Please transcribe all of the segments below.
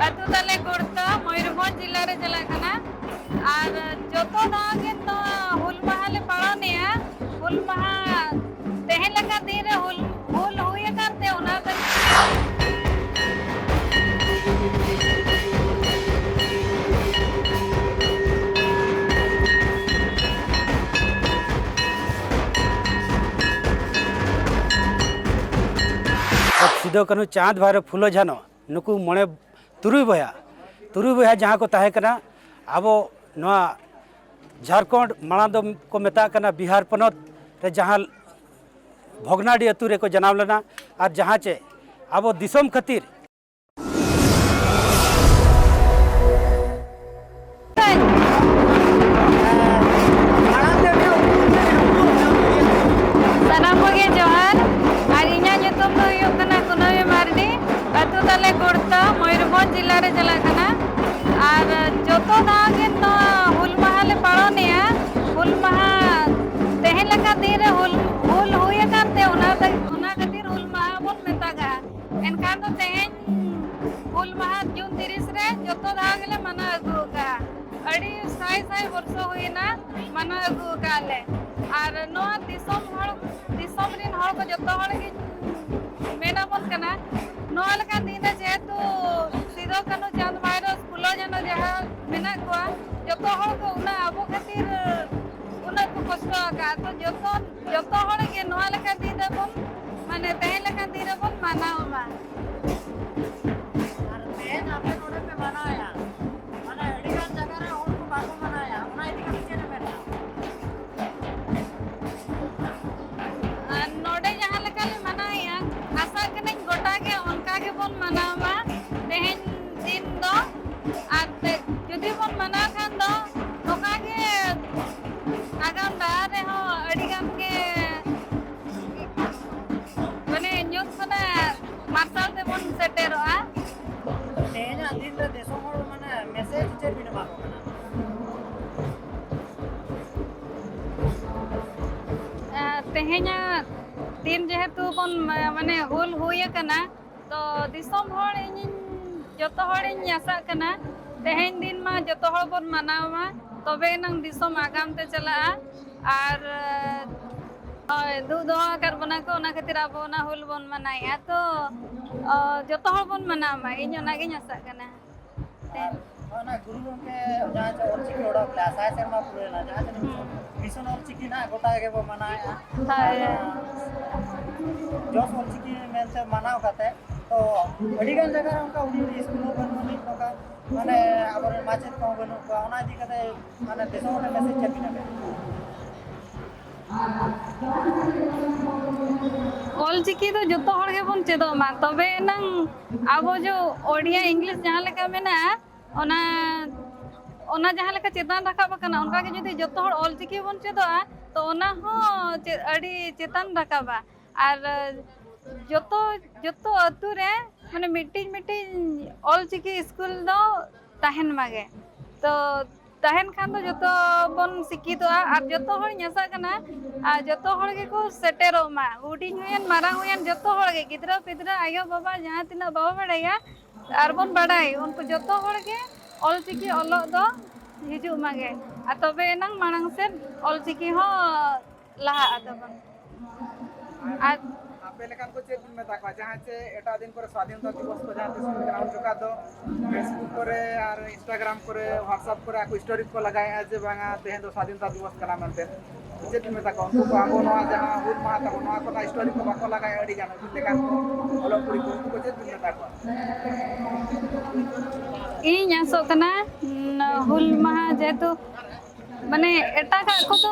अतु तले गुड़ता मयूरभंज जिला रे चला कना और जोतो दागे तो हुल महाले पाळनिया हुल महा तेहे लगा दिन रे हुल हुल हुए करते ओना सिदो कानू चाँद भाई फूलो झानो नुकु मणे तुरुई बया जहाँ को ताहे कना अब नवा झारखंड माड़ा दो को मेता कना बिहार पनत रे जहाँ भोगनाडी अतु रे को जनाव लेना और जहाँ चे अब दिसोम खातिर सनम के जोहार और इना nyutum do huyuk kana Kunawi Mardi अतु तले गुड़ता मयूरभंज जिला रे चला कना और जोतो दागे तो हुल महाले पाळनिया हुल महा तेहे लगा दिन रे हुल हुल हुए करते ओना खातिर हुल महा बोन मेतागा एनखान तो तेहे हुल महा जून 30 रे जोतो दागले मना अगुका अड़ी साई साई वर्ष हुईना मना अगुका ले और नोआ दिसोम रिन हड़ को जोतो हड़ के मेना बोन कना नोआ लका दिन जेतु सिदो कानू चांद भाईरो स्कूलो जनो जहाँ मेना कोआ जोतो हड़ को उना अबो खातिर उना को कष्ट का तो जोतो हड़ के नोआ लका दिन बोन माने तेहे लका दिन बोन मानावमा और तेन आपे नोडे पे मनाया माने अड़ीगान जगह रे हड़ को बाको मनाया उना इदी का चेने मेना नोडे जहाँ लका ले मनाया आशा कने गोटा के उनका के बोन मनावा तेहेन दिन दो आते जुदी बोन मना खान दो नोका के आगाम दार रे हो अड़ीगान के माने न्यूज कना मार्शल ते बोन सेटेरोआ तेन दिन रे देशो हड़ माने मैसेज चे बिना बाको मना तेहेnya दिन जेहेतु बोन माने हुल हुए कना तो दिसोम हड़ इन जोतो हड़ इन आशा कना तेहेन दिन मा जोतो हड़ बोन मनावा तबे नंग दिसोम आगाम ते चला और दु दोहा कर बना को ओना खातिर आबो ना हुल बोन मनाया तो जोतो हड़ बोन मनावा इन ओना गे आशा कना ना गुरु गंके जहाँ चे ऑलचिकी ओडा क्लास आय सेमा पुरे ना जहाँ चे मिशन ऑलचिकी ना गोटा के वो मनाया जोस ऑलचिकी में से मनाव करते तो अड़ीगान जगह उनका उड़ी स्कूल बनवनी नोका माने आबर माचेत को बनु को ओना इदी कते माने देशो ने मैसेज चेपिना ऑलचिकी तो जोतो हड़ के बोन चेदो मा तबे नंग आबो जो ओडिया इंग्लिश जहाँ लेका मेना ओना जहाँ लेका चेतान रखाब कना उनका के जुदी जोतो हड़ ऑलचिकी बोन चेदोआ तो ओना हो अड़ी चेतान रखाबा और जोतो अतु रे माने मिटिंग ऑलचिकी स्कूल दो ताहेन मागे तो ताहेन खान तो जोतो बोन सिकितोआ और जोतो हड़ नसा कना आ जोतो हड़ के को सेटेरो मा हुडिंग हुयन मारांग हुयन जोतो हड़ के गिद्रा पिद्रा आयो बाबा जहाँ तिना बाबा बड़ाया और बोन बड़ाई उनको जोतो हड़ के ऑलचिकी ओलोग दो हिजु मागे आ तबे नंग मांग से ऑलचिकी हो लहा आतबन आ आपे लेकान को चेक में ताकवा जहाँ से एटा दिन पर स्वाधीनता दिवस को जहाँ से ग्राउंड जोका दो फेसबुक करे और इंस्टाग्राम करे व्हाट्सएप करे आको स्टोरी को लगाए आज बांगा तेहे दो स्वाधीनता दिवस कला मनते चेक में ताकवा उनको को आबो नवा जहाँ हुल महा ताको नवा को स्टोरी को बाको लगाए अड़ी गाना लेकान ओलो पुरी को चेक में ताकवा इन आसो कना हुल महा जेतु माने एटा का को तो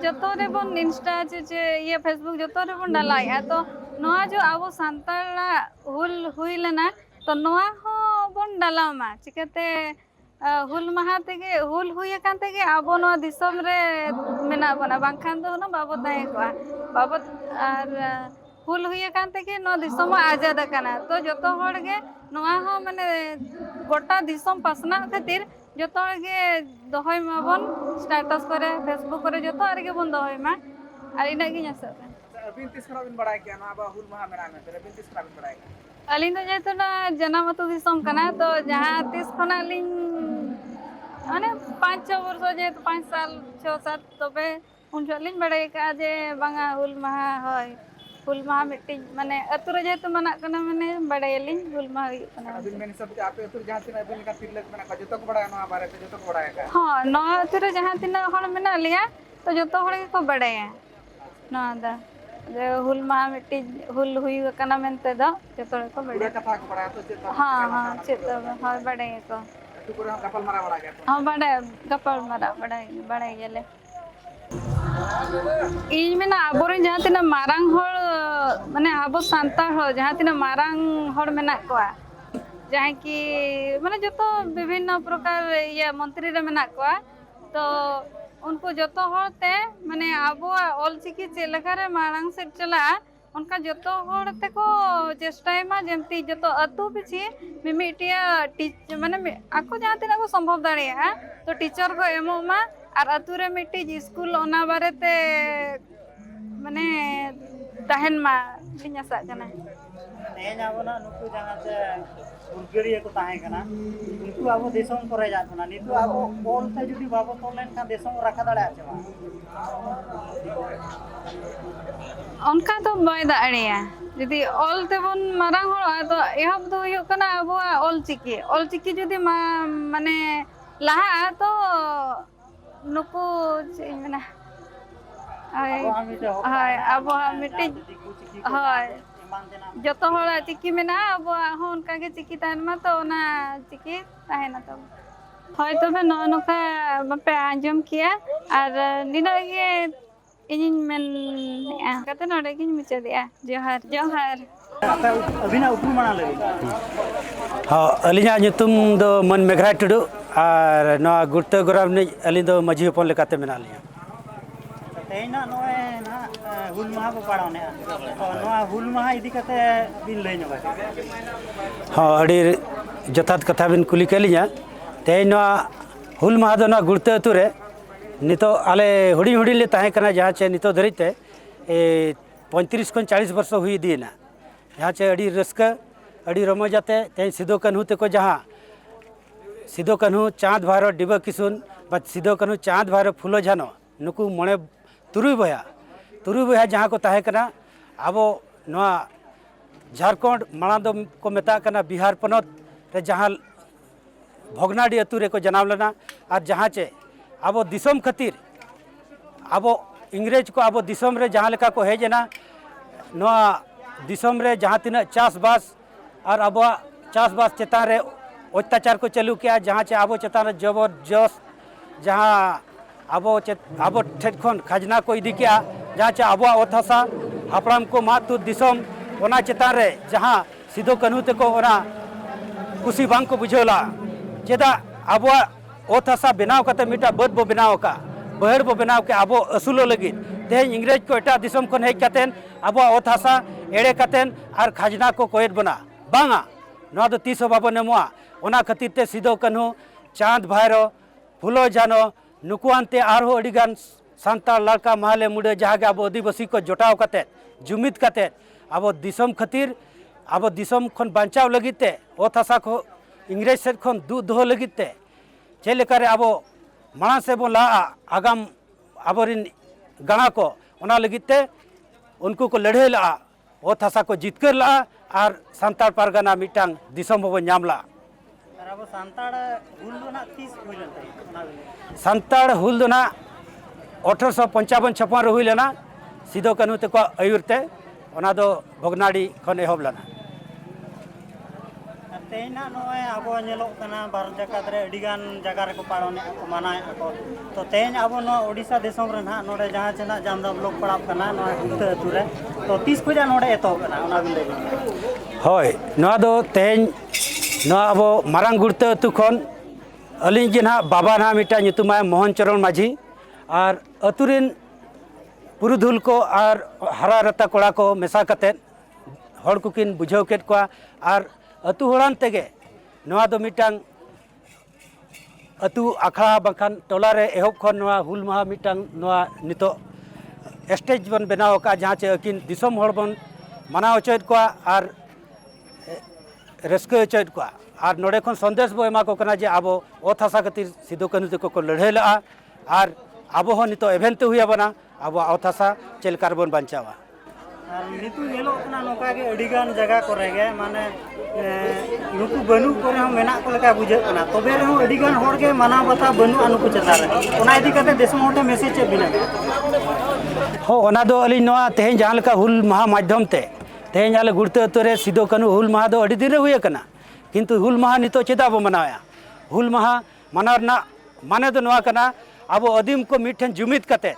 जतो रे बोन इंस्टा जे ये फेसबुक जतो रे बोन डालाया तो नोआ जो आबो सांताला हुल हुई लेना तो नोआ हो बोन डालामा चिकते हुल महा तेगे हुल हुई कान तेगे आबो नो दिसम रे मेना बना बांखान दो न बाबो ताए को बाबो और हुल हुई कान तेगे नो दिसम आजाद कना तो जतो हड़ गे नोआ हो माने गोटा दिसम पासना खातिर जोतो के दोहय माबन स्टेटस करे फेसबुक करे जोतो आर के बन दोहय मा आर इना गे नस बिन तिस खरा बिन बड़ाय के ना बा हुल महा मेना में बिन तिस खरा बिन बड़ाय अलिंग तो जेहेतु ना जन्म अतु दिसम कना तो जहाँ तीस खना लिंग माने 5-6 वर्ष जेहेतु 5 साल 6-7 तबे उन लिंग बड़े का जे बांगा हुल महा होय हुल महा मिट्टी माने अतु रे जेहेतु मना कना माने बड़े लिंग हुल महा हुई कना अबिन मेन सब आपे अतुर जहाँ तीन अबिन का तिरलक मेना का जतो को बड़ा नवा बारे पे जतो को बड़ा का हाँ नवा अतु रे जहाँ तीन हड़ मेना लिया तो जतो हड़ के को बड़े नवा दा जे हुल महा मिट्टी हुल हुई कना मेनते दो जतो को पूरा बड़े कथा को बड़ा तो चेता हाँ हाँ चेत हाँ बड़े को तू पूरा हम कपल मारा बड़ा गया हाँ बड़े गपल मरा बड़े गेले इन में ना आबोरे जहाँ तीन मारांग होड़ माने आबो सांतार हो जहाँ तीन मारांग होड़ में ना कोआ जहाँ की माने जो तो विभिन्न प्रकार ये मंत्री रे में ना कोआ तो उनको जो तो होते माने आबो ऑल चिकी चेलकारे मारांग से चला उनका जो तो होते को चेष्टा मा जेमती जो तो अतु पिछी मिमिटिया टीच माने आको जहाँ तीन को संभव दाड़े तो टीचर को एमो मा और अतु रे मिट्टी स्कूल ओना बारे ते माने तहन मा लिंग आसा कना तेज अब ना नुकु जहाँ से उर्गरिया को ताहे कना नुकु अब देशम करे जात ना नितु अब ऑल ते जुदी बाबो तोलेन का देशम रखा दाड़े आछे बा उनका तो बाय दाड़िया यदि ऑल तेबन मारांग होड़ा तो एहब दो हुयो कना अब ऑल चिकी यदि माने लाहा तो नुकु चेना हाय अब मिट्टी हाय जतो हड़ा चिकी मेना अब हो उनका के चिकी तहन मा तो ना चिकी तहना तो हाय तो बे नोका बपे आंजम किया और निना के इन मेन कते नोडे किन मिचे दिया जोहार आपे अभिना उपु मना लगे हाँ अलिया nyutum do मन मेघरा टुडू और नवा गुर्ते गोराम ने अली दो मजी हपन लेकाते मेना लिया तेज ना नोए ना हुल महा को पाड़ाने तो नोआ हुल महा इदी कते बिन लई नबा हाँ अड़ी जथात कथा बिन कुली के लिया तेज नवा हुल महा दो ना गुर्ते अतु रे नितो आले हुडी हुडी ले ताहे कना जहाँ चे नितो धरिते 35 खन 40 वर्ष हुई दीना यहाँ चे अड़ी रस्का अड़ी रमजाते तेज सिदो कन्हू ते को जहाँ सिदो कन्हू चाँद भारत डिबा किसुन बा सिदो कन्हू चाँद भारत फुलो झानो नुकु मणे तुरुई बया जहाँ को ताहे कना अब नवा झारखंड माड़ा दो को मेता कना बिहार पनत रे जहाँ भोगनाडी अतु रे को जनाव लेना और जहाँ चे अब दिसम खातिर अब इंग्रेज को अब दिसम रे जहाँ लेका को हेजना नवा दिसम रे जहाँ तीन चाषबास और अब चाषबास चेतान रे अत्याचार को चालू किया जहाँ चे अब चेतान रे जबरदस्त जहाँ अब ठेठ खन खजना को इदी किया जहाँ चे अब ओत हसा हापड़ाम को मातु दिसम ओना चेतान रे जहाँ सिदो कन्हू ते को ओना कुसी बांग को बुझेला चेदा अब ओत हसा बनाव कते मिटा बद बो बनाव का बहर बो बनाव के अब असुलो लगी तेज इंग्रेज को एटा दिसम खन हेज कतेन अब ओत हसा एड़े कतेन और खजना को कोयत बना बांगा नवा दो तीस बाबो नेमुआ ओना खातिर ते सिदो कन्हू चाँद भाईरो फुलो जानो नुकुआनते आरो अडिगान सांताल लड़का महले मुड़े जहाँ के अब आदिवासी को जोटाव कते जुमिद कते अब दिसम खातिर अब दिसम खन बांचाव लगिते ओत हसा को इंग्रेज सेट खन दू दोह लगिते चेलेकारे अब माड़ा से बो ला आगाम आबोरिन गाणा को ओना लगिते उनको को लड़े ला ओत हसा को जितकर ला और सांताल पारगाना मिटांग दिसम बो नाम ला अब सांताड़ हुल दो ना 30 हुइलन ताई ओना सांताड़ हुल दो ना 1855-56 रे हुई लेना सिदो कन्हू ते को आयुरते ओना दो भोगनाडी खन एहब लेना तेज ना नोए अब नेलो कना बार जगह रे अडिगान जगह रे को पाड़ोने को मनाए को तो तेज अब नो ओडिसा देशम रे ना नोडे जहाँ चना जामदा ब्लॉक पड़ाव कना नो गुर्ते अतु रे तो 30 खुजा नोडे एतो कना ओना बिन लई होय नवा दो तेज नवा अब मारांग गुर्ते अतु खन अलिंग जे ना बाबा ना मिटा nyutumay मोहन चरण माझी और अतुरिन पुरुधुल को और हरा रता कोड़ा को मेसा कते हड़ को किन बुझाव केट को और अतु होड़ान तेगे नवा दो मिटांग अतु आखड़ा बखान टोला रे एहब खन नवा हुल महा मिटांग नवा नितो स्टेज बन बनाव का जहाँ चे अकिन दिसम हड़ बन मनाव चेत को और रस्क होचोयेद कोआ और नोडे खन संदेश बो एमा को कना जे आबो ओत हासा खातिर सिदो कानू तको को लड़ाई लगा और आबो हो नितो इवेंट हुई बना आबो ओत हासा चेलकार बन बांचावा और नितु नेलोग कना नोका के अडिगान जगह करे गे माने नुकु बनु करे हम मेना को लेका बुझे कना तबे रे हम अडिगान होड़ के माना बता बनु अनुकु चता रे ओना इदी कते देश मोटे मैसेज चे बिना हो ओना दो अली नोआ तेहें जहां लका हुल महा माध्यम ते तेहें आले गुड़ते अतो रे सिदो कानू हुल महा दो अडी दिन रे हुए कना किंतु हुल महा नितो चेदा बो मनाया हुल महा मनार ना माने दो नोआ कना आबो अदीम को मिठन जुमित कते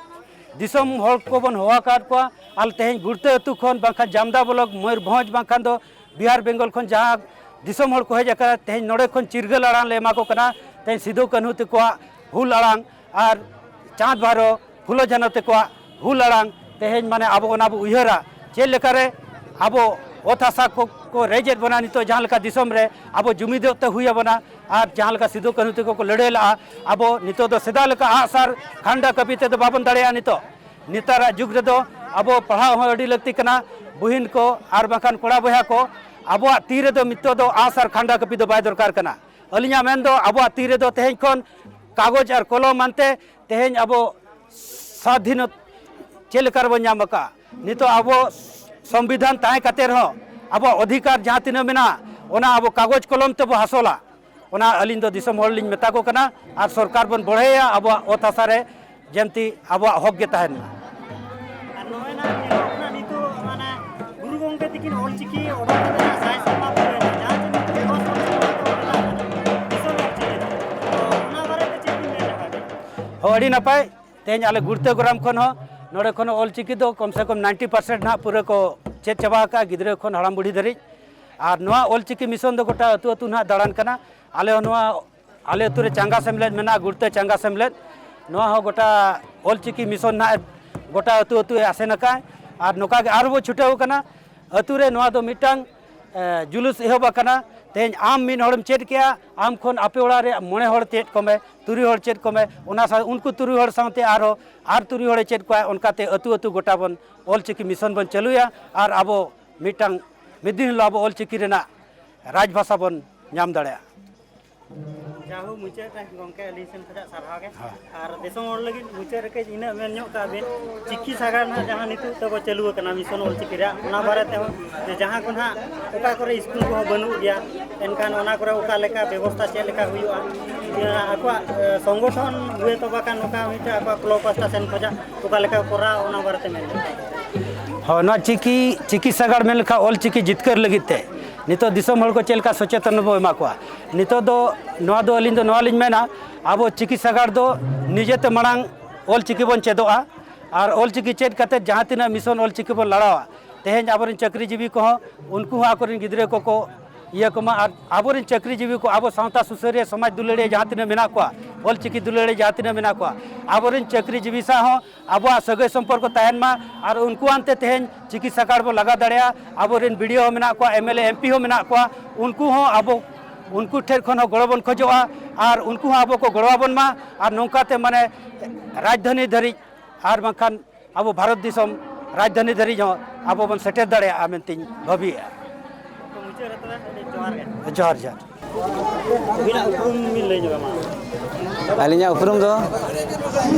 दिसम हॉल को बन होवा काट को आल तेहें गुड़ते अतु खन बांखा जामदा ब्लॉक मयूरभंज बांखान दो बिहार बेंगल खन जहां दिसम हॉल को हेज का तेहें नोडे खन चिरगल अड़ांग ले मा को कना तेहें सिदो कानू ते को हुल अड़ांग और चाँद बारो फुलो झानो ते को हुल अड़ांग तेहें माने आबो ओना बो उयहरा चेल लेकारे आबो ओत हासा को रेजेद बना नितो जहां लका दिसम रे आबो जुमिदो ते हुई बना और जहां लका सिदो कानू ते को लड़े ला आबो नितो दो सेदा लका आसार खांडा कपिते दो बाबन दड़ेया नितो नितारा जुग रे दो आबो पढ़ाव हो अडी लगती कना बुहिन को और बाखान कोड़ा बया को आबो ती रे दो मितो दो आसार खांडा कपि दो बाय दरकार कना अलिया मेन दो आबो ती रे दो तेहें खन कागज और कलम मानते तेहें आबो स्वाधीन चेलकार बन नाम का नितो आबो संविधान ताए कते रहो आबो अधिकार जहां तीना मेना ओना आबो कागज कलम ते बो हासोला ओना अलिन दो दिसम हॉल लिन मेता को कना और सरकार बन बढ़ेया आबो ओत हासा रे जेमती आबो हक गे ताहेन नोयना नेलोग कना नितु माने गुरु गंगे तिकिन ऑल चिकी ओडा कना साय समा पे जहां से दिसम तो ओना बारे ते चेक ले लगा हो अड़ी नपाय तेज आले गुड़ते ग्राम खन हो नोडे खन ऑल चिकी दो कम से कम 90% ना पूरे को चेक चाबा का गिद्रे खन हड़ाम बुढ़ी धरी और नोआ ऑल चिकी मिशन दो गोटा अतु अतु ना दाड़ान कना आले नोआ आले अतु रे चांगा सेमलेट मेना गुड़ते चांगा सेमलेट नोआ हो गोटा ऑल चिकी मिशन ना गोटा अतु अतु आसे नका और नोका के आरबो छुटेव कना अतु रे नोआ दो मिटांग जुलूस एहब कना तेज आम मिन हड़म चेड किया आम खन आपे ओड़ा रे मोणे हड़ चेड कमे तुरी हड़ चेड कमे ओना सा उनको तुरी हड़ साथे आर तुरी हड़ चेड को उनकाते अतु अतु गोटा बन ऑल चिकी मिशन बन चलुया और आबो मिटांग मिदिन लो आबो ऑल चिकी रेना राजभाषा बन नाम दाड़ेया जाहु मुचे रे गंके एलिसन खजा सरहा के और देशम हड़ लगी मुचे रे के इना मेन ᱧᱚᱜ का बे चिकी सागार ना जहां नितु तब चलु कना मिशन ऑल चिकी रे ओना बारे ते जे जहां को ना ओका करे स्कूल को बनु गया एनकान ओना करे ओका लेका व्यवस्था चे लेका हुयुआ आको संगठन हुए तो बाकान ओका मिटा आको क्लब पास्टा सेन खजा ओका लेका कोरा ओना बारे ते मेन हो ना चिकी सागार मेन लेखा ऑल चिकी जितकर लगिते नितो दिसम हड़ को चेलका सचेतन बो एमा को नितो दो नोआ दो अलिन दो नोआ लिन मेना आबो चिकी सागार दो निजेते मणांग ऑल चिकी बन चेदोआ और ऑल चिकी चेद कते जहां तिना मिशन ऑल चिकी बन लड़ावा तेहें आबोरिन चक्रीजीवी को उनको आकोरिन गिद्रे को ये को आबोरिन चक्रीजीवी को आबो सावता सुसरिया समाज दुलड़े जहां तिना मेना को ऑल चिकी दुलड़े जहां तिना मेना को आबोरिन चक्रीजीवी सा हो आबो सगै संपर्क ताहेन मा और उनको आनते तेहें चिकी सागार बो लगा दड़ेया आबोरिन वीडियो हो मेना को एमएलए एमपी हो मेना को उनको हो आबो उनको ठेर खन गड़ो बन खोजोआ और उनको आबो को गड़वाबन मा और नौकाते माने राजधानी धरी और बाखान आबो भारत दिसम राजधानी धरी जो आबो बन सेटेर दाड़ेया मेनतिन भाबिया तो मुचे रे तबे जोहार गे जोहार जोहार बिना उपरुम मिल ले जबा मा अलिया उपरुम दो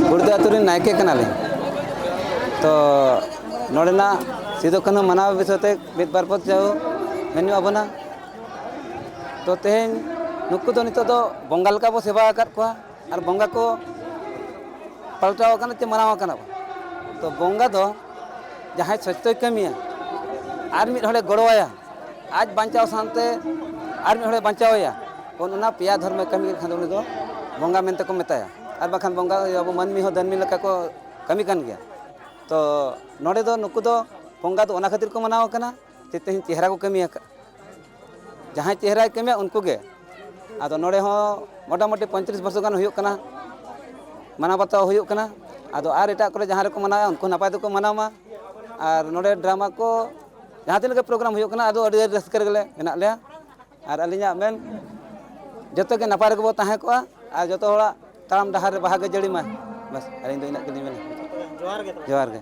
गुड़ते अतु रे नायके कनाले तो नोडेना सिदो कानू मनाव विषयते मिद बार पद जाओ मेन्यू आबना तो तेहें नुकु दो नितो दो बंगाल का बो सेवा आकाद को और बंगा को पलटाव कना ते मनाव कना तो बंगा दो जहां सत्य कमिया आर मिद हड़े गड़वाया आज बांचाव सानते आर मिद हड़े बांचावया ओना पेया धर्म कमी खान उनी दो बंगा मेनते को मेताया और बाखान बंगा अब मानमी हो दनमी लका को कमी कान गया तो नोडे दो नुकु दो बंगा दो ओना खातिर को मनाव कना ते तेहें चेहरा को कमिया जहां चेहरा कमिया उनको गे आदो नोडे हो मोटामोटी 35 वर्ष गान हुयुक कना माना बाताव हुयुक कना आदो आर एटा करे जहां रे को मनाया उनको नपाय को मनामा और नोडे ड्रामा को जहां तिन के प्रोग्राम हुयुक कना आदो अडी रस्कर गेले मेना लेया और अलिया मेन जतो के नपाय को ताहे को और जतो होड़ा ताम डहार बाहागे जड़ी मा बस अलिन दो इना के मेन जोहार गे जोहार गे।